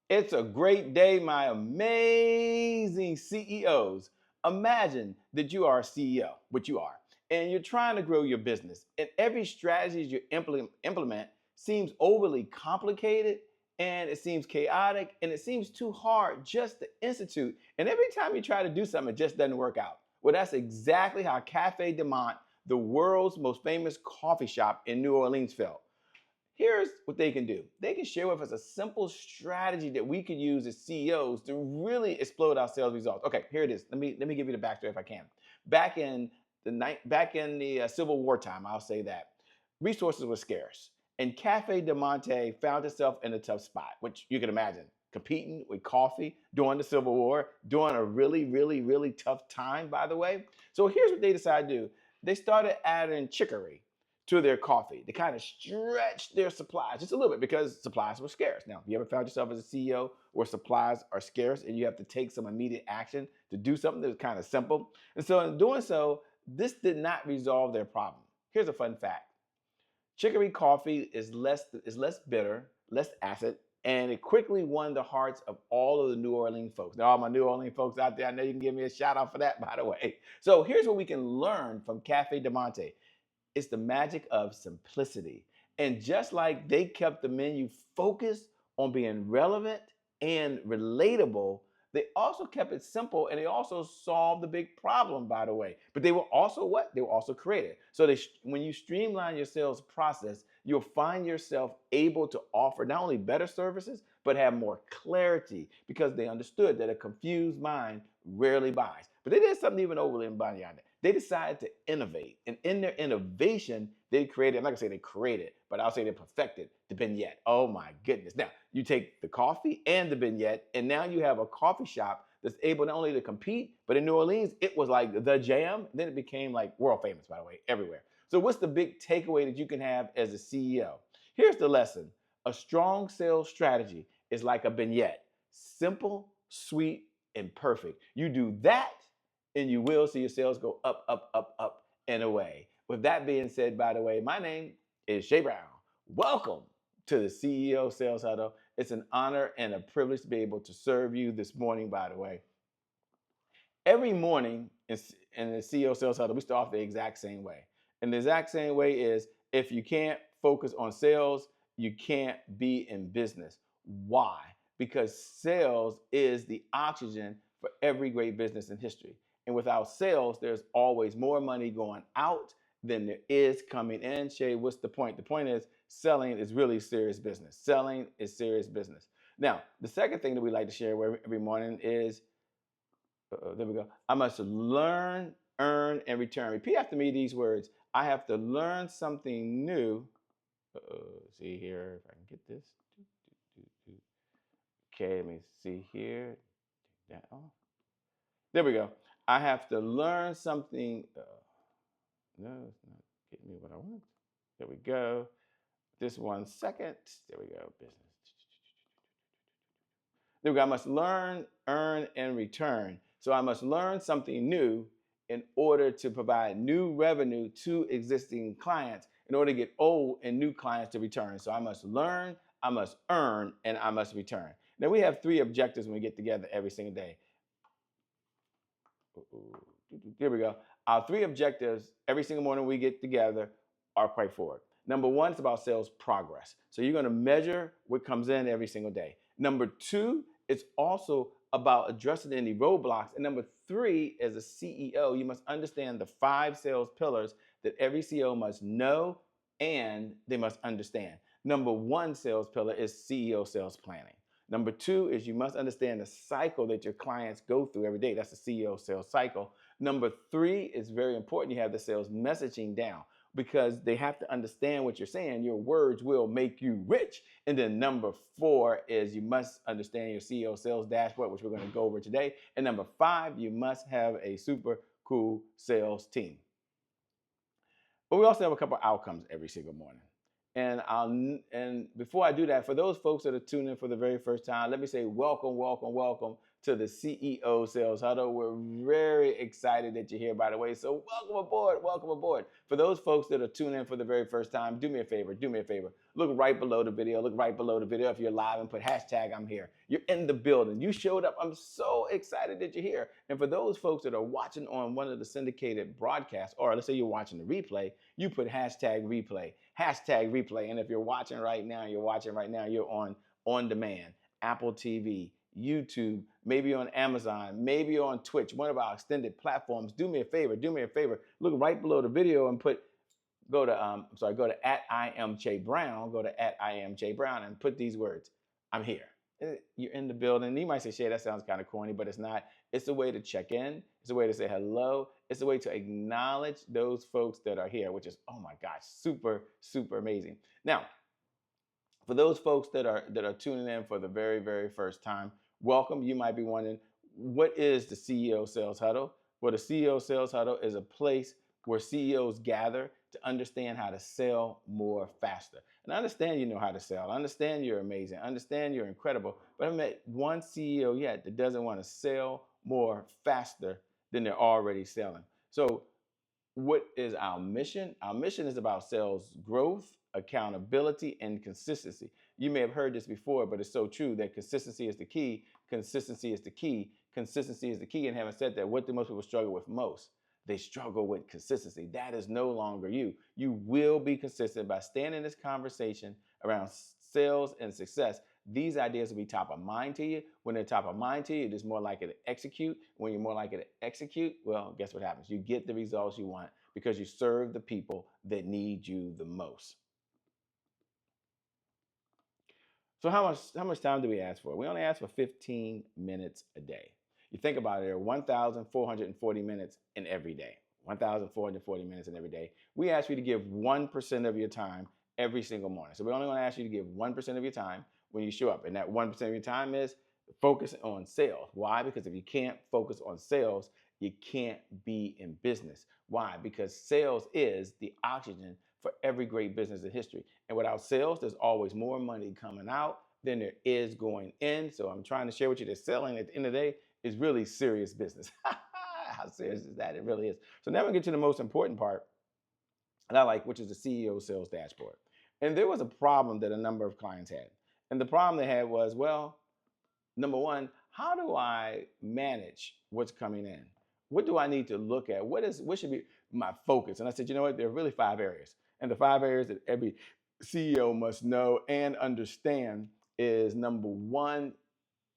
It's a great day, my amazing CEOs. Imagine that you are a CEO, which you are, and you're trying to grow your business. And every strategy you implement seems overly complicated, and it seems chaotic, and it seems too hard just to institute. And every time you try to do something, it just doesn't work out. Well, that's exactly how Café du Monde, the world's most famous coffee shop in New Orleans, felt. Here's what they can do. They can share with us a simple strategy that we could use as CEOs to really explode our sales results. Okay, here it is. Let me give you the backstory if I can. Back in the Civil War time, I'll say that resources were scarce, and Cafe de Monte found itself in a tough spot, which you can imagine competing with coffee during the Civil War, during a really, really, really tough time, by the way. So here's what they decided to do. They started adding chicory to their coffee to kind of stretch their supplies just a little bit because supplies were scarce. Now, if you ever found yourself as a CEO where supplies are scarce and you have to take some immediate action to do something that's kind of simple. And so in doing so, this did not resolve their problem. Here's a fun fact. Chicory coffee is less bitter, less acid, and it quickly won the hearts of all of the New Orleans folks. Now, all my New Orleans folks out there, I know you can give me a shout out for that, by the way. So here's what we can learn from Cafe de Monte. It's the magic of simplicity. And just like they kept the menu focused on being relevant and relatable, they also kept it simple and they also solved the big problem, by the way. But they were also what? They were also creative. So when you streamline your sales process, you'll find yourself able to offer not only better services, but have more clarity because they understood that a confused mind rarely buys. But they did something even overly beyond that. They decided to innovate. And in their innovation, they created, I'm not gonna say they created, but I'll say they perfected the vignette. Oh my goodness. Now, you take the coffee and the vignette, and now you have a coffee shop that's able not only to compete, but in New Orleans, it was like the jam. Then it became like world famous, by the way, everywhere. So, what's the big takeaway that you can have as a CEO? Here's the lesson. A strong sales strategy is like a vignette, simple, sweet, and perfect. You do that, and you will see your sales go up, up, up, up, and away. With that being said, by the way, my name is Shay Brown. Welcome to the CEO Sales Huddle. It's an honor and a privilege to be able to serve you this morning, by the way. Every morning in the CEO Sales Huddle, we start off the exact same way. And the exact same way is if you can't focus on sales, you can't be in business. Why? Because sales is the oxygen for every great business in history. And without sales, there's always more money going out than there is coming in. Shay, what's the point? The point is selling is really serious business. Selling is serious business. Now, the second thing that we like to share every morning is, there we go. I must learn, earn, and return. Repeat after me these words. I have to learn something new. See here if I can get this. Okay, let me see here. Take that off. There we go. I have to learn something. No, it's not getting me what I want. There we go. This 1 second. There we go. Business. There we go. I must learn, earn, and return. So I must learn something new in order to provide new revenue to existing clients in order to get old and new clients to return. So I must learn, I must earn, and I must return. Now we have 3 objectives when we get together every single day. Here we go. Our 3 objectives every single morning we get together are quite forward. Number 1 is about sales progress. So you're going to measure what comes in every single day. Number 2, it's also about addressing any roadblocks. And number 3, as a CEO, you must understand the 5 sales pillars that every CEO must know and they must understand. Number 1 sales pillar is CEO sales planning. Number 2 is you must understand the cycle that your clients go through every day. That's the CEO sales cycle. Number 3 is very important. You have the sales messaging down because they have to understand what you're saying. Your words will make you rich. And then number 4 is you must understand your CEO sales dashboard, which we're going to go over today. And number 5, you must have a super cool sales team. But we also have a couple outcomes every single morning. And before I do that, for those folks that are tuning in for the very first time, let me say welcome, welcome, welcome to the CEO Sales Huddle. We're very excited that you're here, by the way. So welcome aboard, welcome aboard. For those folks that are tuning in for the very first time, do me a favor, do me a favor. Look right below the video, look right below the video if you're live and put hashtag I'm here. You're in the building, you showed up. I'm so excited that you're here. And for those folks that are watching on one of the syndicated broadcasts, or let's say you're watching the replay, you put hashtag replay, hashtag replay. And if you're watching right now, you're on demand, Apple TV, YouTube, maybe on Amazon, maybe on Twitch, one of our extended platforms. Do me a favor, look right below the video and go to @IamJBrown, go to @IamJBrown and put these words, I'm here. You're in the building. You might say, Shay, that sounds kind of corny, but it's not. It's a way to check in. It's a way to say hello. It's a way to acknowledge those folks that are here, which is, oh my gosh, super, super amazing. Now, for those folks that are tuning in for the very, very first time, welcome. You might be wondering, what is the CEO Sales Huddle? Well, the CEO Sales Huddle is a place where CEOs gather to understand how to sell more faster. And I understand you know how to sell. I understand you're amazing. I understand you're incredible. But I haven't met one CEO yet that doesn't want to sell more faster than they're already selling. So what is our mission? Our mission is about sales growth, accountability, and consistency. You may have heard this before, but it's so true that consistency is the key. Consistency is the key. Consistency is the key. And having said that, what do most people struggle with most? They struggle with consistency. That is no longer you. You will be consistent by staying in this conversation around sales and success. These ideas will be top of mind to you. When they're top of mind to you, you're just more likely to execute. When you're more likely to execute, well, guess what happens? You get the results you want because you serve the people that need you the most. So how much time do we ask for? We only ask for 15 minutes a day. You think about it, there are 1,440 minutes in every day. 1,440 minutes in every day. We ask you to give 1% of your time every single morning. So we only want to ask you to give 1% of your time when you show up. And that 1% of your time is focus on sales. Why? Because if you can't focus on sales, you can't be in business. Why? Because sales is the oxygen for every great business in history. And without sales, there's always more money coming out than there is going in. So I'm trying to share with you that selling at the end of the day is really serious business. How serious is that? It really is. So now we get to the most important part that I like, which is the CEO sales dashboard. And there was a problem that a number of clients had. And the problem they had was, well, number one, how do I manage what's coming in? What do I need to look at? What should be my focus? And I said, you know what? There are really 5 areas. And the 5 areas that every CEO must know and understand is number 1,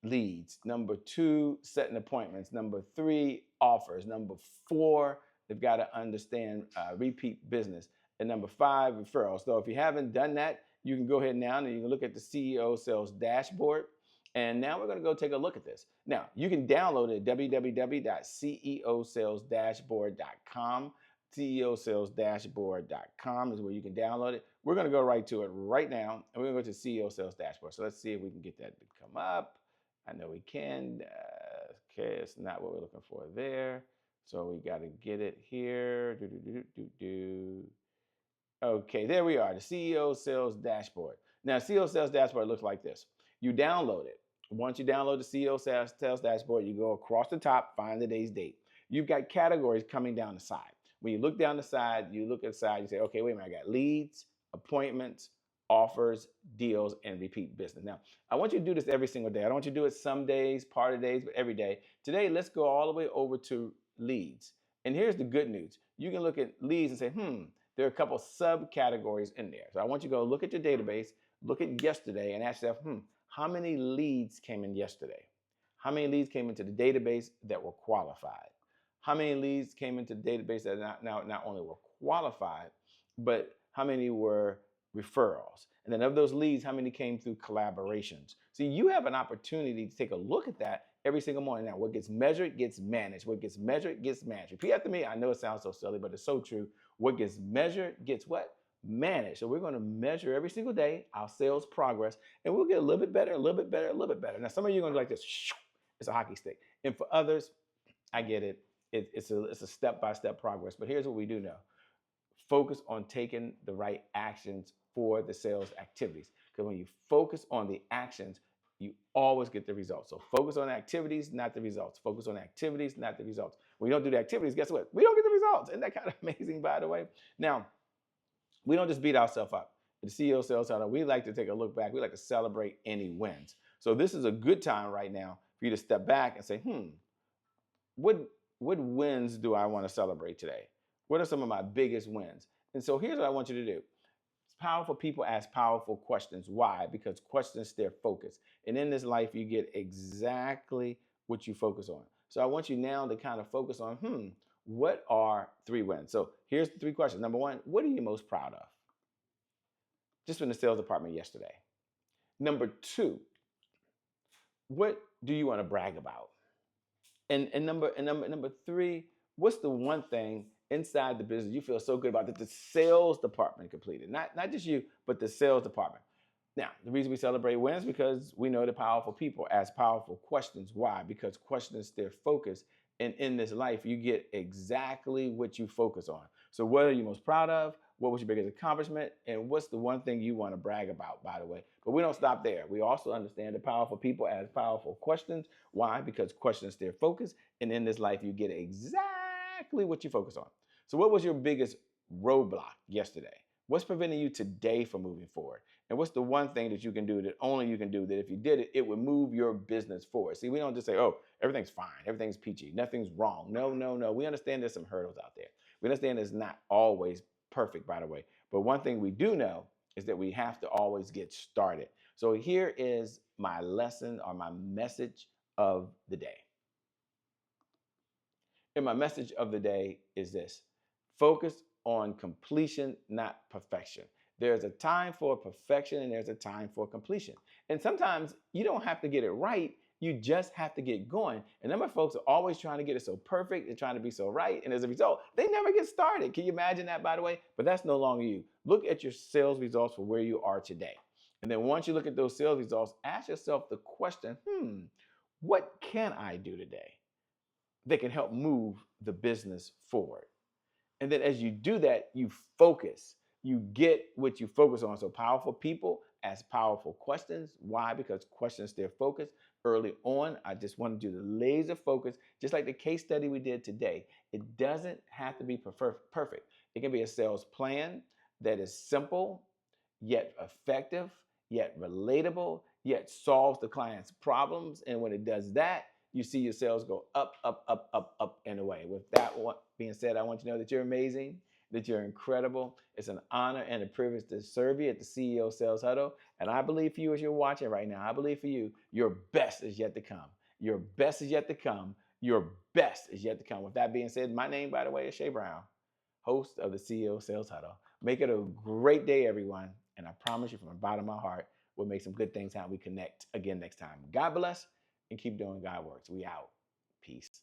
leads. Number 2, setting appointments. Number 3, offers. Number 4, they've got to understand repeat business. And number 5, referrals. So if you haven't done that, you can go ahead now and you can look at the CEO sales dashboard. And now we're going to go take a look at this. Now, you can download it at www.ceosalesdashboard.com. ceosalesdashboard.com is where you can download it. We're going to go right to it right now, and we're going to go to CEO Sales Dashboard. So let's see if we can get that to come up. I know we can. Okay, it's not what we're looking for there. So we got to get it here. Okay, there we are, the CEO Sales Dashboard. Now, CEO Sales Dashboard looks like this. You download it. Once you download the CEO Sales Dashboard, you go across the top, find the day's date. You've got categories coming down the side. When you look down the side, you look at the side, you say, okay, wait a minute, I got leads, appointments, offers, deals, and repeat business. Now, I want you to do this every single day. I don't want you to do it some days, part of days, but every day. Today, let's go all the way over to leads. And here's the good news. You can look at leads and say, there are a couple subcategories in there. So I want you to go look at your database, look at yesterday, and ask yourself, how many leads came in yesterday? How many leads came into the database that were qualified? How many leads came into the database that not only were qualified, but how many were referrals? And then of those leads, how many came through collaborations? So you have an opportunity to take a look at that every single morning. Now, what gets measured gets managed. What gets measured gets managed. Repeat after me. I know it sounds so silly, but it's so true. What gets measured gets what? Managed. So we're going to measure every single day our sales progress, and we'll get a little bit better, a little bit better, a little bit better. Now, some of you are going to be like this. It's a hockey stick. And for others, I get it. It's a step-by-step progress. But here's what we do know. Focus on taking the right actions for the sales activities. Because when you focus on the actions, you always get the results. So focus on activities, not the results. Focus on activities, not the results. When you don't do the activities, guess what? We don't get the results. Isn't that kind of amazing, by the way? Now, we don't just beat ourselves up. The CEO Sales Huddle, we like to take a look back. We like to celebrate any wins. So this is a good time right now for you to step back and say, what wins do I want to celebrate today? What are some of my biggest wins? And so here's what I want you to do. Powerful people ask powerful questions. Why? Because questions steer focus. And in this life, you get exactly what you focus on. So I want you now to kind of focus on, what are 3 wins? So here's the 3 questions. Number 1, what are you most proud of? Just in the sales department yesterday. Number 2, what do you want to brag about? And number 3, what's the one thing inside the business you feel so good about that the sales department completed? Not just you, but the sales department. Now, the reason we celebrate wins is because we know that powerful people ask powerful questions. Why? Because questions steer focus. And in this life, you get exactly what you focus on. So what are you most proud of? What was your biggest accomplishment? And what's the one thing you want to brag about, by the way? But we don't stop there. We also understand that powerful people ask powerful questions. Why? Because questions steer focus. And in this life, you get exactly what you focus on. So what was your biggest roadblock yesterday? What's preventing you today from moving forward? And what's the one thing that you can do that only you can do that if you did it, it would move your business forward? See, we don't just say, oh, everything's fine, everything's peachy, nothing's wrong. No. We understand there's some hurdles out there. We understand it's not always perfect, by the way. But one thing we do know is that we have to always get started. So here is my lesson or my message of the day. And my message of the day is this: focus on completion, not perfection. There's a time for perfection and there's a time for completion. And sometimes you don't have to get it right. You just have to get going. And number of folks are always trying to get it so perfect and trying to be so right. And as a result, they never get started. Can you imagine that, by the way? But that's no longer you. Look at your sales results for where you are today. And then once you look at those sales results, ask yourself the question, what can I do today that can help move the business forward? And then as you do that, you focus. You get what you focus on. So powerful people ask powerful questions. Why? Because questions steer focus. Early on, I just wanted you to laser focus, just like the case study we did today. It doesn't have to be perfect. It can be a sales plan that is simple, yet effective, yet relatable, yet solves the client's problems. And when it does that, you see your sales go up, and away. With that being said, I want you to know that you're amazing, that you're incredible. It's an honor and a privilege to serve you at the CEO Sales Huddle. And I believe for you as you're watching right now, I believe for you, your best is yet to come. Your best is yet to come. Your best is yet to come. With that being said, my name, by the way, is Shay Brown, host of the CEO Sales Huddle. Make it a great day, everyone. And I promise you from the bottom of my heart, we'll make some good things happen. We connect again next time. God bless and keep doing God works. We out. Peace.